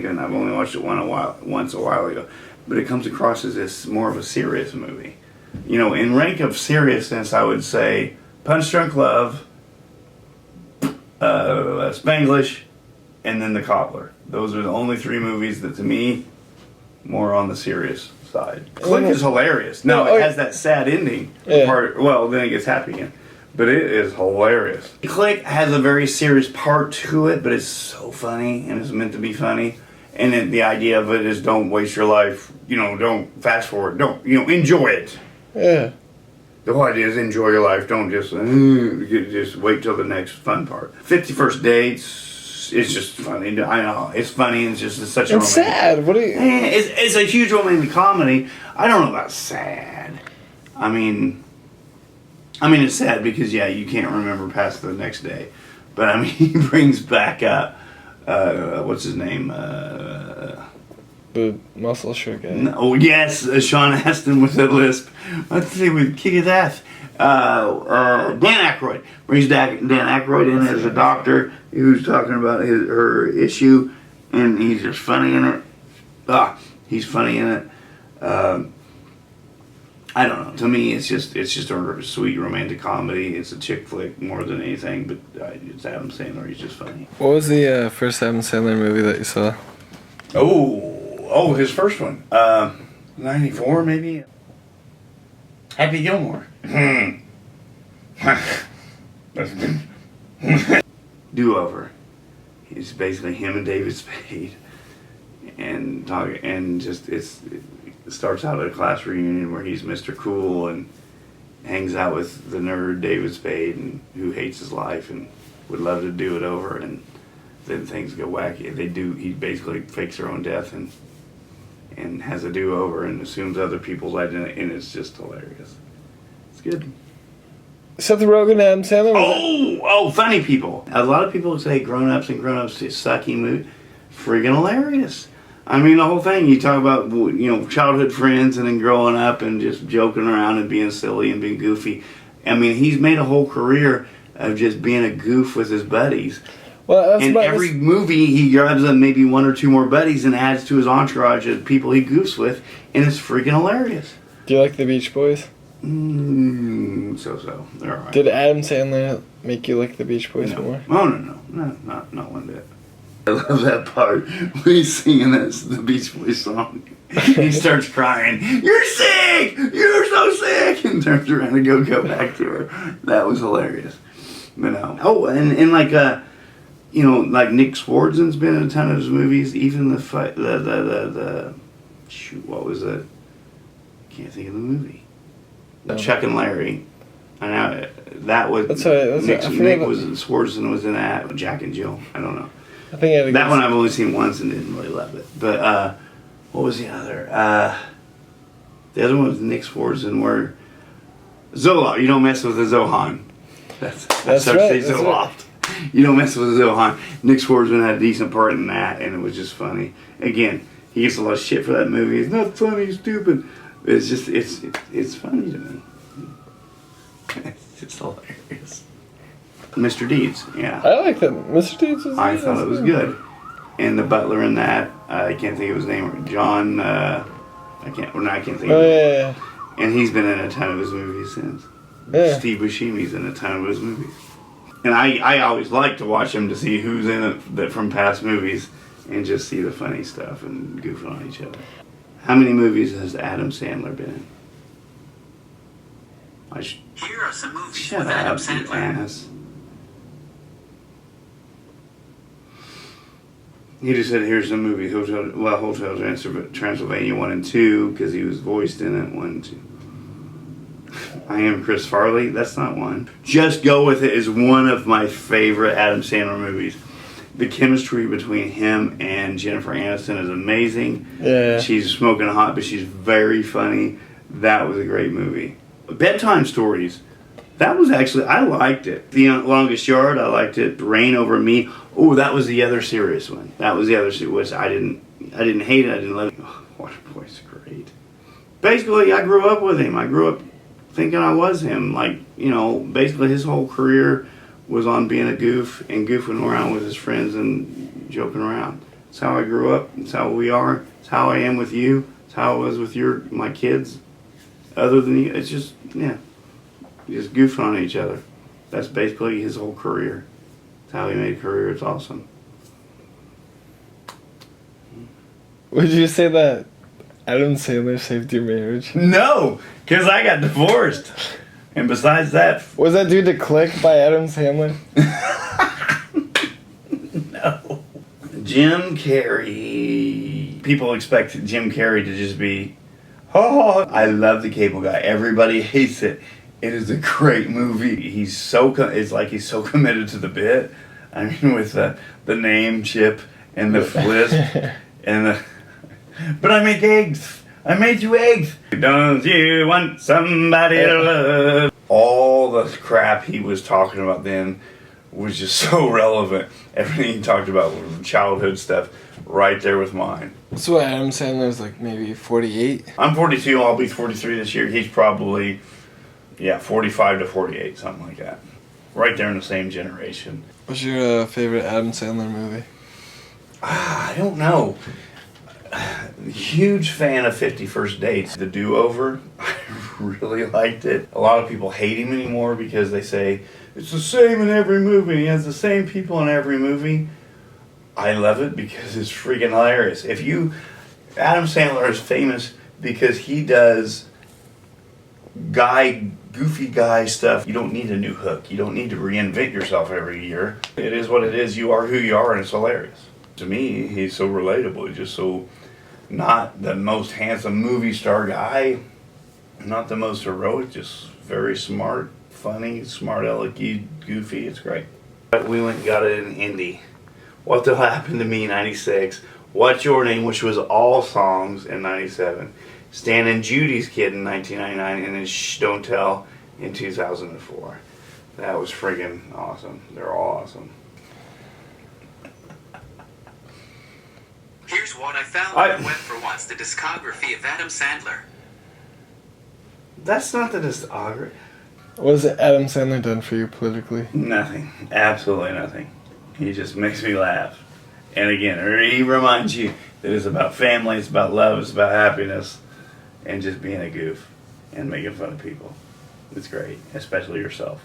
again. I've only watched it once a while ago, but it comes across as this more of a serious movie. You know, in rank of seriousness, I would say Punch Drunk Love, Spanglish, and then The Cobbler. Those are the only three movies that, to me, more on the serious side. Click is hilarious. No, it has that sad ending part. Well, then it gets happy again. But it is hilarious. Click has a very serious part to it, but it's so funny, and it's meant to be funny. And the idea of it is, don't waste your life. You know, don't fast forward. Don't, you know, enjoy it. Yeah. The whole idea is enjoy your life. Don't just wait till the next fun part. 50 First Dates is just funny. I know it's funny. It's just such a. It's sad. What do you? It's a huge romantic comedy. I don't know about sad. I mean, it's sad because you can't remember past the next day. But I mean, he brings back what's his name? The muscle shirt guy. Oh yes, Sean Astin with a lisp. Let's see, with kick his ass. Dan Aykroyd brings Dan Aykroyd in as a doctor who's talking about her issue, and he's just funny in it. He's funny in it. I don't know. To me, it's just a sweet romantic comedy. It's a chick flick more than anything, but it's Adam Sandler. He's just funny. What was the first Adam Sandler movie that you saw? Oh, his first one. 94 maybe? Happy Gilmore. That's good. Do-Over. It's basically him and David Spade. And it starts out at a class reunion where he's Mr. Cool and hangs out with the nerd David Spade, and who hates his life and would love to do it over, and then things go wacky. He basically fakes their own death and has a do-over and assumes other people's identity, and it's just hilarious. It's good. Seth Rogen, Adam Sandler? Funny People. A lot of people say Grown Ups is sucky movie. Friggin' hilarious. I mean, the whole thing, you talk about, you know, childhood friends and then growing up and just joking around and being silly and being goofy. I mean, he's made a whole career of just being a goof with his buddies. Well, and every movie, he grabs maybe one or two more buddies and adds to his entourage of people he goofs with, and it's freaking hilarious. Do you like the Beach Boys? So. They're all right. Did Adam Sandler make you like the Beach Boys more? Oh, no, not one bit. I love that part when he's singing the Beach Boys song. He starts crying, "You're sick! You're so sick!" and turns around and go back to her. That was hilarious. But no. Oh, and like you know, like Nick Swartzen's been in a ton of his movies. Even the shoot, what was it? Can't think of the movie. Chuck and Larry. I know that was. That's right. Nick Swartzen was in that. Jack and Jill. I don't know. I think that one I've only seen once and didn't really love it. But what was the other? The other one was Nick Swartzen, where Zoloft. You don't mess with the Zohan. That's right. Zoloft. You don't mess with the Zohan. Nick Swartzen had a decent part in that, and it was just funny. Again, he gets a lot of shit for that movie. It's not funny, it's stupid. It's just it's funny to me. It's just hilarious. Mr. Deeds, yeah. I like that. Mr. Deeds was I thought it was good. And the butler in that, I can't think of his name. John, I can't think of his name. Yeah. And he's been in a ton of his movies since. Yeah. Steve Buscemi's in a ton of his movies. And I always like to watch him to see who's in it from past movies and just see the funny stuff and goofing on each other. How many movies has Adam Sandler been in? Here are some movies Shut with up, Adam you Sandler. ass. He just said, here's some movies. Hotel Transylvania 1 and 2, because he was voiced in it. 1 and 2. I Am Chris Farley. That's not one. Just Go With It is one of my favorite Adam Sandler movies. The chemistry between him and Jennifer Aniston is amazing. Yeah. She's smoking hot, but she's very funny. That was a great movie. Bedtime Stories. That was actually, I liked it. The Longest Yard, I liked it. Rain Over Me. Oh, that was the other serious one. That was the other serious one. I didn't hate it. I didn't love it. Oh, Waterboy's great. Basically, I grew up with him. I grew up thinking I was him. Like, you know, basically his whole career was on being a goof and goofing around with his friends and joking around. It's how I grew up. It's how we are. It's how I am with you. It's how I was with my kids. Other than you, it's just, yeah. Just goofing on each other. That's basically his whole career. It's how he made a career. It's awesome. Would you say that Adam Sandler saved your marriage? No, because I got divorced. And besides that, Was that due to Click by Adam Sandler? no. Jim Carrey. People expect Jim Carrey to just be, oh, I love The Cable Guy. Everybody hates it. It is a great movie. It's like he's so committed to the bit. I mean, with the name chip and the flisp and the. But I make eggs. I made you eggs. Don't you want somebody to love? All the crap he was talking about then was just so relevant. Everything he talked about was childhood stuff right there with mine. So Adam Sandler's like maybe 48? I'm 42. I'll be 43 this year. He's probably, 45 to 48, something like that. Right there in the same generation. What's your favorite Adam Sandler movie? I don't know. Huge fan of 50 First Dates. The Do-Over, I really liked it. A lot of people hate him anymore because they say, it's the same in every movie. He has the same people in every movie. I love it because it's freaking hilarious. Adam Sandler is famous because he does goofy guy stuff. You don't need a new hook. You don't need to reinvent yourself every year. It is what it is. You are who you are, and it's hilarious. To me, he's so relatable. He's just so not the most handsome movie star guy, not the most heroic, just very smart, funny, smart alecky, goofy. It's great. We went and got it in Indy. What the Happened to Me, 96. What's Your Name, which was all songs in 97. Stan and Judy's Kid in 1999, and then Shh, Don't Tell in 2004. That was friggin' awesome. They're all awesome. Here's what I found on the web for once: the discography of Adam Sandler. That's not the discography. What has Adam Sandler done for you politically? Nothing. Absolutely nothing. He just makes me laugh. And again, he reminds you that it's about family, it's about love, it's about happiness, and just being a goof and making fun of people. It's great, especially yourself.